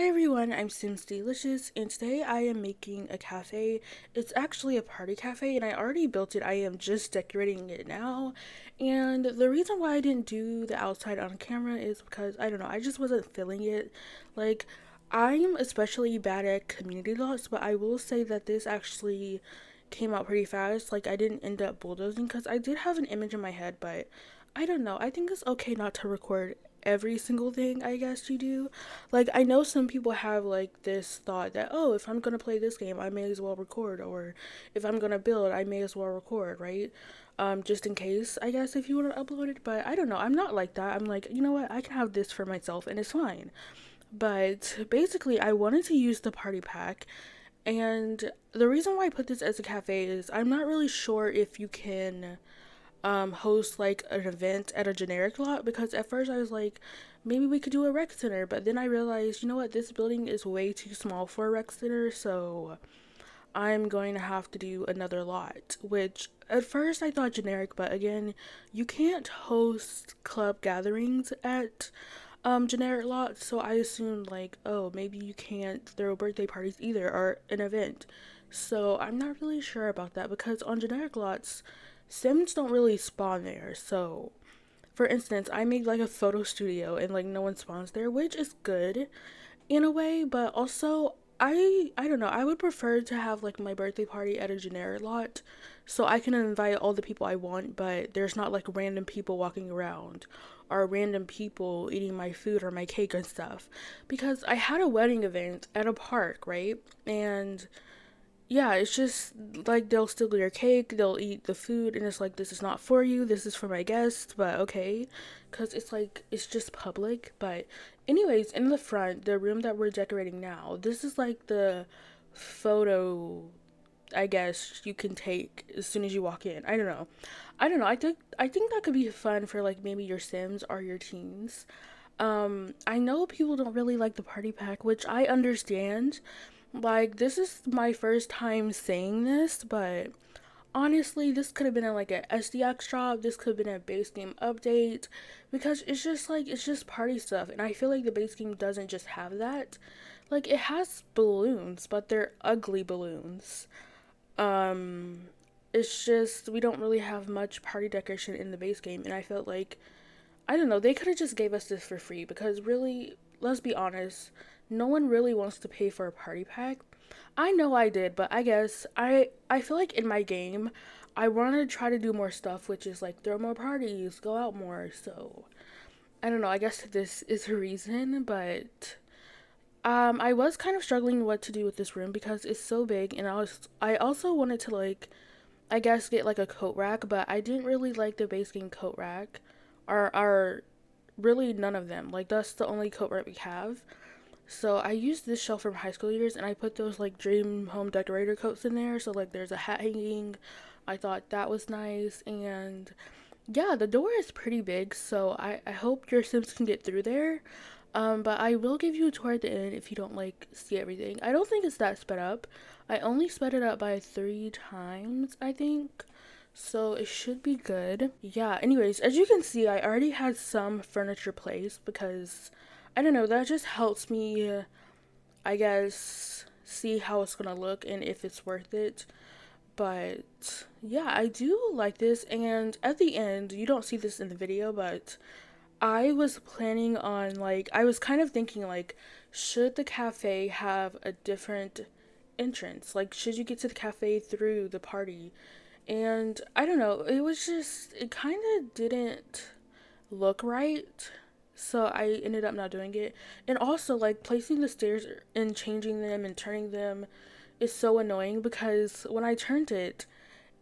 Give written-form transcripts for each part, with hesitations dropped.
Hi everyone, I'm simsdeelicious, and today I am making a cafe. It's actually a party cafe, and I already built it. I am just decorating it now. And the reason why I didn't do the outside on camera is because I don't know, I just wasn't feeling it. Like, I'm especially bad at community lots, but I will say that this actually came out pretty fast. Like, I didn't end up bulldozing because I did have an image in my head, but I don't know. I think it's okay not to record every single thing I guess you do. Like, I know some people have like this thought that, oh, if I'm gonna play this game, I may as well record, or if I'm gonna build, I may as well record, right? Just in case, I guess, if you want to upload it. But I don't know, I'm not like that. I'm like, you know what, I can have this for myself and it's fine. But basically, I wanted to use the party pack, and the reason why I put this as a cafe is I'm not really sure if you can host like an event at a generic lot, because at first I was like, maybe we could do a rec center, but then I realized, you know what, this building is way too small for a rec center, so I'm going to have to do another lot, which at first I thought generic, but again, you can't host club gatherings at generic lots, so I assumed like, oh, maybe you can't throw birthday parties either or an event. So I'm not really sure about that because on generic lots, Sims don't really spawn there. So for instance, I made like a photo studio and like no one spawns there, which is good in a way, but also I don't know, I would prefer to have like my birthday party at a generic lot so I can invite all the people I want, but there's not like random people walking around or random people eating my food or my cake and stuff. Because I had a wedding event at a park, right? And yeah, it's just like they'll steal your cake, they'll eat the food, and it's like, this is not for you, this is for my guests, but okay. Because it's like, it's just public. But, anyways, in the front, the room that we're decorating now, this is like the photo, I guess, you can take as soon as you walk in. I don't know. I don't know. I think that could be fun for like maybe your Sims or your teens. I know people don't really like the party pack, which I understand. Like, this is my first time saying this, but honestly, this could have been like a SDX drop. This could have been a base game update, because it's just like, it's just party stuff, and I feel like the base game doesn't just have that. Like, it has balloons, but they're ugly balloons. Um, it's just we don't really have much party decoration in the base game, and I felt like, I don't know, they could have just gave us this for free, because really, let's be honest, no one really wants to pay for a party pack. I know I did, but I guess I feel like in my game, I want to try to do more stuff, which is like throw more parties, go out more. So I don't know. I guess this is a reason, but I was kind of struggling what to do with this room because it's so big, and I also wanted to like, I guess, get like a coat rack, but I didn't really like the base game coat rack, or really none of them. Like, that's the only coat rack we have. So I used this shelf from high school years, and I put those like dream home decorator coats in there. So like there's a hat hanging. I thought that was nice, and yeah, the door is pretty big, so I hope your Sims can get through there. But I will give you a tour at the end if you don't like see everything. I don't think it's that sped up. I only sped it up by 3 times, I think. So it should be good. Yeah, anyways, as you can see, I already had some furniture placed because I don't know, that just helps me, I guess, see how it's gonna look and if it's worth it. But yeah, I do like this. And at the end, you don't see this in the video, but I was planning on, like, I was kind of thinking, like, should the cafe have a different entrance? Like, should you get to the cafe through the party? And I don't know, it was just, it kind of didn't look right. So I ended up not doing it. And also, like, placing the stairs and changing them and turning them is so annoying because when I turned it,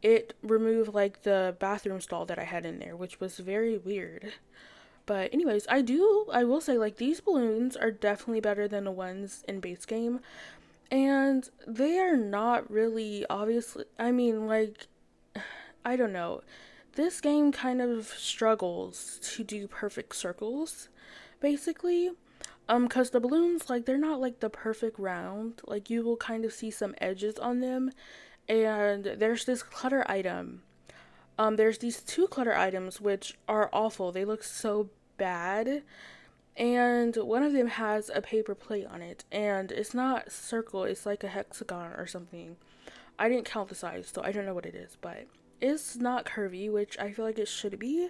it removed like the bathroom stall that I had in there, which was very weird. But anyways, I will say, like, these balloons are definitely better than the ones in base game. And they are not really, obviously, I mean, like, I don't know. This game kind of struggles to do perfect circles, basically. Cause the balloons, like, they're not like the perfect round. Like, you will kind of see some edges on them. And there's this clutter item. There's these two clutter items which are awful. They look so bad. and one of them has a paper plate on it, and it's not circle, it's like a hexagon or something. I didn't count the size, so I don't know what it is, but it's not curvy, which I feel like it should be.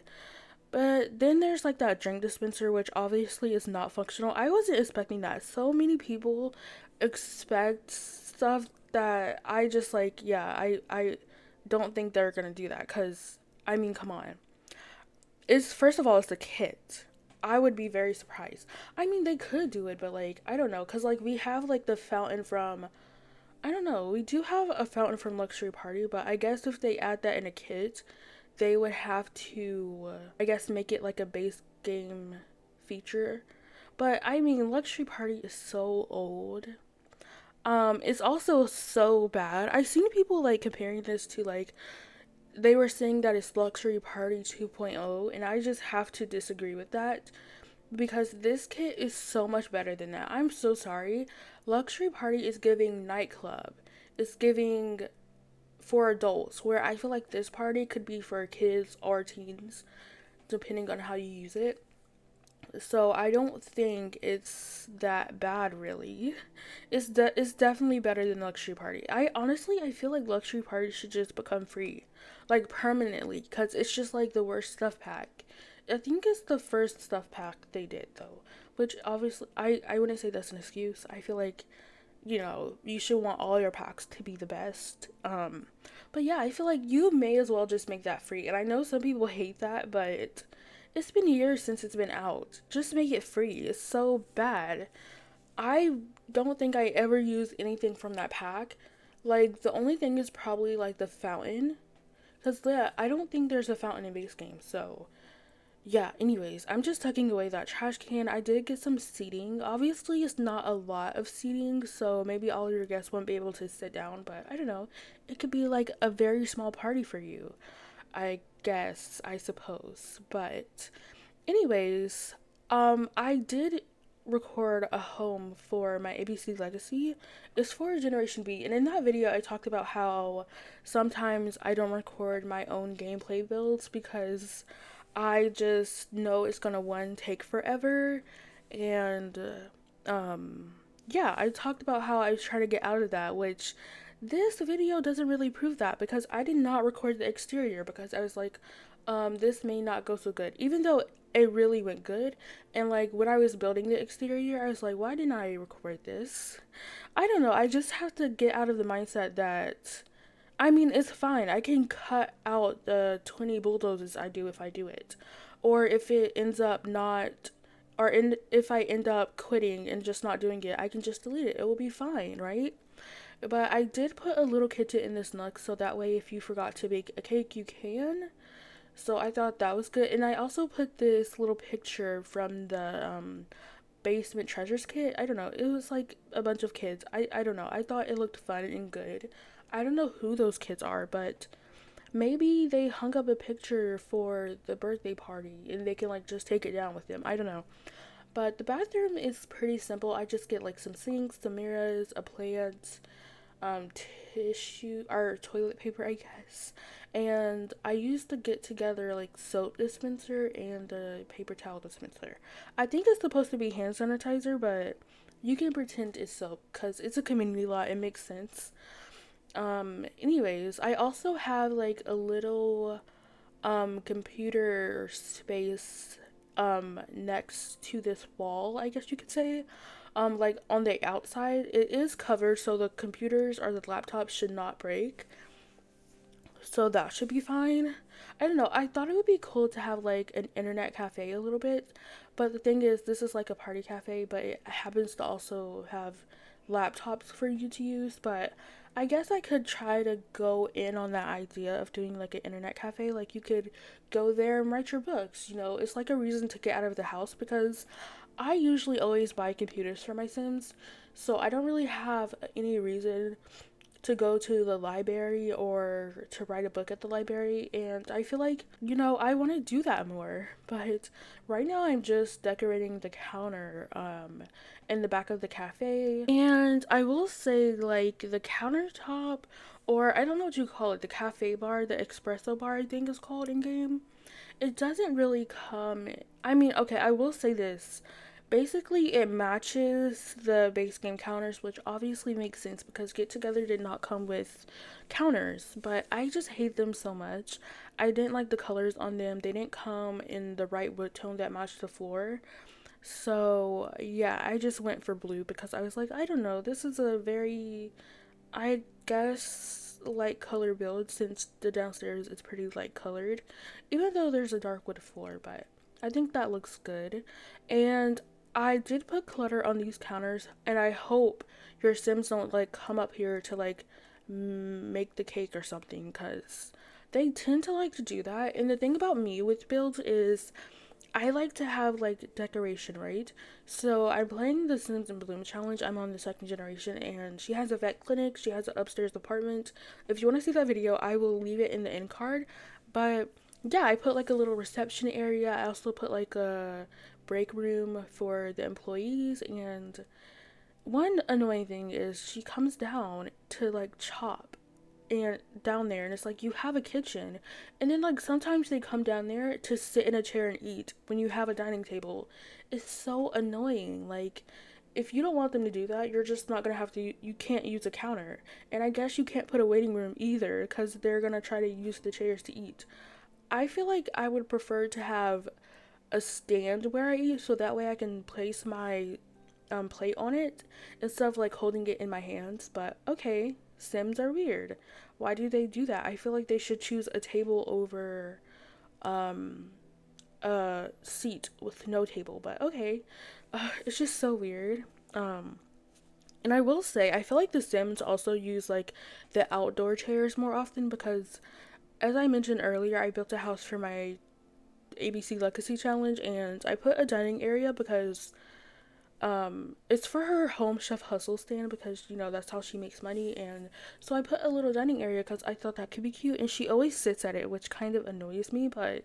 But then there's like that drink dispenser, which obviously is not functional. I wasn't expecting that. So many people expect stuff that I just like, yeah, I don't think they're gonna do that. Cause I mean, come on. It's first of all, it's the kit. I would be very surprised. I mean, they could do it, but like, I don't know. Cause like we have like the fountain from, I don't know. We do have a fountain from Luxury Party, but I guess if they add that in a kit, they would have to, I guess, make it like a base game feature. But I mean, Luxury Party is so old. It's also so bad. I've seen people like comparing this to like they were saying that it's Luxury Party 2.0, and I just have to disagree with that because this kit is so much better than that. I'm so sorry. Luxury Party is giving nightclub. It's giving for adults, where I feel like this party could be for kids or teens, depending on how you use it. So I don't think it's that bad, really. It's definitely better than Luxury Party. I feel like Luxury Party should just become free, like permanently, because it's just like the worst stuff pack. I think it's the first stuff pack they did though, which obviously I wouldn't say that's an excuse. I feel like you should want all your packs to be the best. But yeah, I feel like you may as well just make that free. And I know some people hate that, but it's been years since it's been out. Just make it free. It's so bad. I don't think I ever used anything from that pack. Like, the only thing is probably like the fountain. Because, yeah, I don't think there's a fountain in base game. So, yeah, anyways, I'm just tucking away that trash can. I did get some seating. Obviously, it's not a lot of seating, so maybe all your guests won't be able to sit down, but I don't know. It could be like a very small party for you, I guess, I suppose. But, anyways, I did record a home for my ABC Legacy. It's for Generation B, and in that video, I talked about how sometimes I don't record my own gameplay builds because I just know it's gonna one take forever, and yeah, I talked about how I was trying to get out of that, which this video doesn't really prove that because I did not record the exterior because I was like, this may not go so good, even though it really went good. And like when I was building the exterior, I was like, why didn't I record this? I don't know. I just have to get out of the mindset that I mean, it's fine. I can cut out the 20 bulldozers I do if I do it. Or if it ends up not, if I end up quitting and just not doing it, I can just delete it. It will be fine, right? But I did put a little kit in this nug so that way if you forgot to bake a cake, you can. So I thought that was good. And I also put this little picture from the basement treasures kit. I don't know. It was like a bunch of kids. I don't know. I thought it looked fun and good. I don't know who those kids are, but maybe they hung up a picture for the birthday party and they can like just take it down with them. I don't know. But the bathroom is pretty simple. I just get like some sinks, some mirrors, a plant, um, tissue or toilet paper, I guess. And I used to get together like soap dispenser and a paper towel dispenser. I think it's supposed to be hand sanitizer, but you can pretend it's soap because it's a community lot. It makes sense. Anyways, I also have like a little computer space next to this wall, I guess you could say. Like on the outside, it is covered so the computers or the laptops should not break. So that should be fine. I don't know. I thought it would be cool to have like an internet cafe a little bit, but the thing is, this is like a party cafe, but it happens to also have laptops for you to use. But I guess I could try to go in on that idea of doing like an internet cafe. Like you could go there and write your books. It's like a reason to get out of the house because I usually always buy computers for my Sims, so I don't really have any reason to go to the library or to write a book at the library, and I feel like I want to do that more. But right now I'm just decorating the counter in the back of the cafe, and I will say like the countertop, or I don't know what you call it, the cafe bar, the espresso bar I think is called in game, it doesn't really come. I mean, okay, I will say this, Basically, it matches the base game counters, which obviously makes sense because Get Together did not come with counters, but I just hate them so much. I didn't like the colors on them. They didn't come in the right wood tone that matched the floor. So, yeah, I just went for blue because I was like, I don't know, this is a very, I guess, light color build since the downstairs is pretty light colored, even though there's a dark wood floor, but I think that looks good. And I did put clutter on these counters, and I hope your Sims don't like come up here to like make the cake or something because they tend to like to do that. And the thing about me with builds is I like to have like decoration, right? So I'm playing the Sims and Bloom challenge. I'm on the second generation, and she has a vet clinic. She has an upstairs apartment. If you want to see that video, I will leave it in the end card. But yeah, I put like a little reception area. I also put like a break room for the employees. And one annoying thing is she comes down to like chop and down there, and it's like you have a kitchen, and then like sometimes they come down there to sit in a chair and eat when you have a dining table. It's so annoying. Like, if you don't want them to do that, you're just not gonna have to, you can't use a counter, and I guess you can't put a waiting room either because they're gonna try to use the chairs to eat. I feel like I would prefer to have a stand where I eat so that way I can place my plate on it instead of like holding it in my hands. But okay, Sims are weird. Why do they do that? I feel like they should choose a table over um a seat with no table. But okay, it's just so weird. Um, and I will say, I feel like the Sims also use like the outdoor chairs more often because, as I mentioned earlier, I built a house for my ABC Legacy challenge, and I put a dining area because it's for her home chef hustle stand because that's how she makes money. And so I put a little dining area because I thought that could be cute, and she always sits at it, which kind of annoys me, but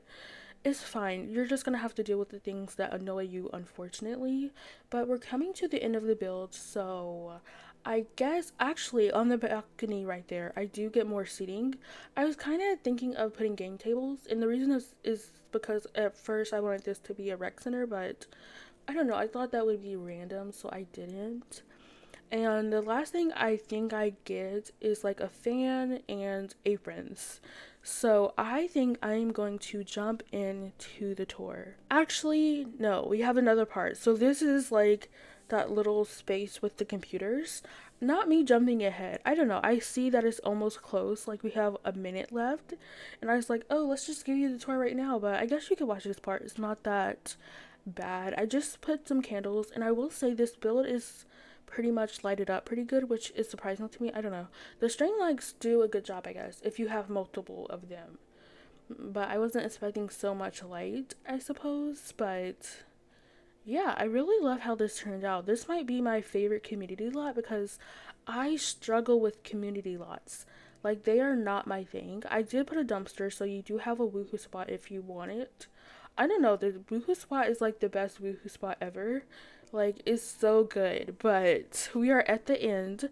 it's fine. You're just gonna have to deal with the things that annoy you, unfortunately. But we're coming to the end of the build, so I guess actually on the balcony right there, I do get more seating. I was kind of thinking of putting game tables, and the reason is because at first I wanted this to be a rec center, but I don't know, I thought that would be random, so I didn't. And the last thing I think I get is like a fan and aprons. So I think I'm going to jump into the tour. Actually, no, we have another part. So this is like that little space with the computers. Not me jumping ahead. I don't know. I see that it's almost close. Like we have a minute left. And I was like, oh, let's just give you the tour right now. But I guess you could watch this part. It's not that bad. I just put some candles. And I will say this build is pretty much lighted up pretty good, which is surprising to me. I don't know. The string lights do a good job, I guess, if you have multiple of them. But I wasn't expecting so much light, I suppose. But yeah, I really love how this turned out. This might be my favorite community lot because I struggle with community lots. Like, they are not my thing. I did put a dumpster, so you do have a woohoo spot if you want it. I don't know, the woohoo spot is like the best woohoo spot ever. Like, it's so good. But we are at the end.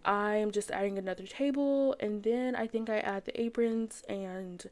I'm just adding another table, and then I think I add the aprons, and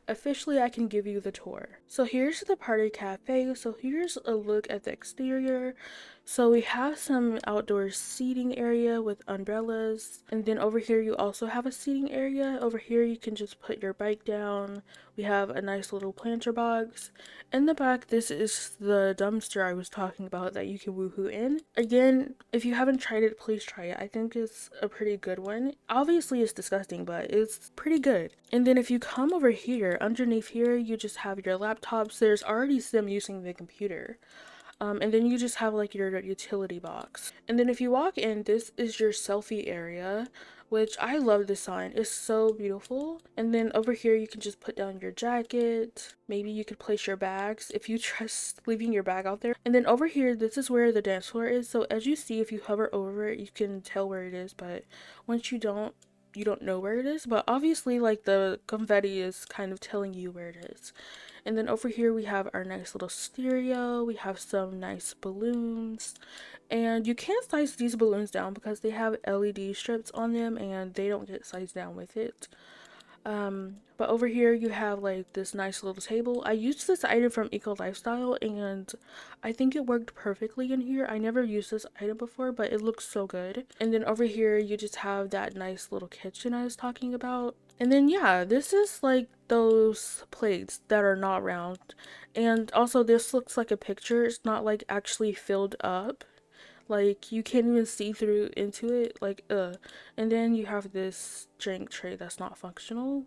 officially I can give you the tour. So here's the party cafe. So here's a look at the exterior. So we have some outdoor seating area with umbrellas, and then over here you also have a seating area. Over here you can just put your bike down. We have a nice little planter box. In the back, this is the dumpster I was talking about that you can woohoo in. Again, if you haven't tried it, please try it. I think it's a pretty good one. Obviously it's disgusting, but it's pretty good. And then if you come over here, underneath here you just have your laptops. There's already some using the computer. And then you just have like your utility box. And then if you walk in, this is your selfie area, which I love this sign. It's so beautiful. And then over here, you can just put down your jacket. Maybe you could place your bags if you trust leaving your bag out there. And then over here, this is where the dance floor is. So as you see, if you hover over it, you can tell where it is. But once you don't know where it is. But obviously, like the confetti is kind of telling you where it is. And then over here we have our nice little stereo. We have some nice balloons. And you can't size these balloons down because they have LED strips on them and they don't get sized down with it. But over here you have like this nice little table. I used this item from Eco Lifestyle and I think it worked perfectly in here. I never used this item before, but it looks so good. And then over here you just have that nice little kitchen I was talking about. And then yeah, this is like those plates that are not round. And also this looks like a picture. It's not like actually filled up. Like you can't even see through into it. Like And then you have this drink tray that's not functional.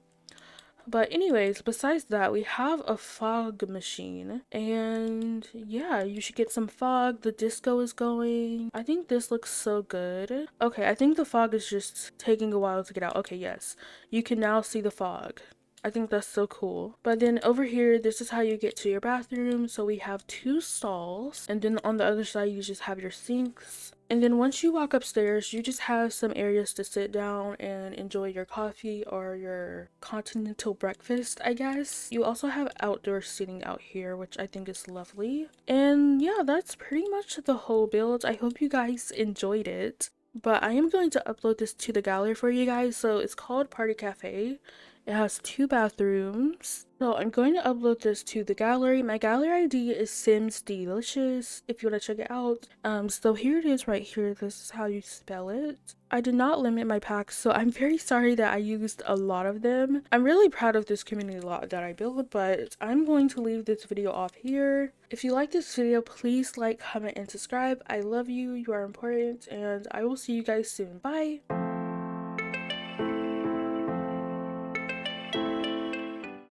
But anyways, besides that, we have a fog machine. And yeah, you should get some fog. The disco is going. I think this looks so good. Okay, I think the fog is just taking a while to get out. Okay, yes. You can now see the fog. I think that's so cool. But then over here, this is how you get to your bathroom. So we have two stalls. And then on the other side, you just have your sinks. And then once you walk upstairs, you just have some areas to sit down and enjoy your coffee or your continental breakfast, I guess. You also have outdoor seating out here, which I think is lovely. And yeah, that's pretty much the whole build. I hope you guys enjoyed it. But I am going to upload this to the gallery for you guys. So it's called Party Cafe. It has two bathrooms. So I'm going to upload this to the gallery. My gallery ID is simsdeelicious if you want to check it out. So here it is right here. This is how you spell it. I did not limit my packs, so I'm very sorry that I used a lot of them. I'm really proud of this community lot that I built, but I'm going to leave this video off here. If you like this video, please like, comment, and subscribe. I love you. You are important, and I will see you guys soon. Bye!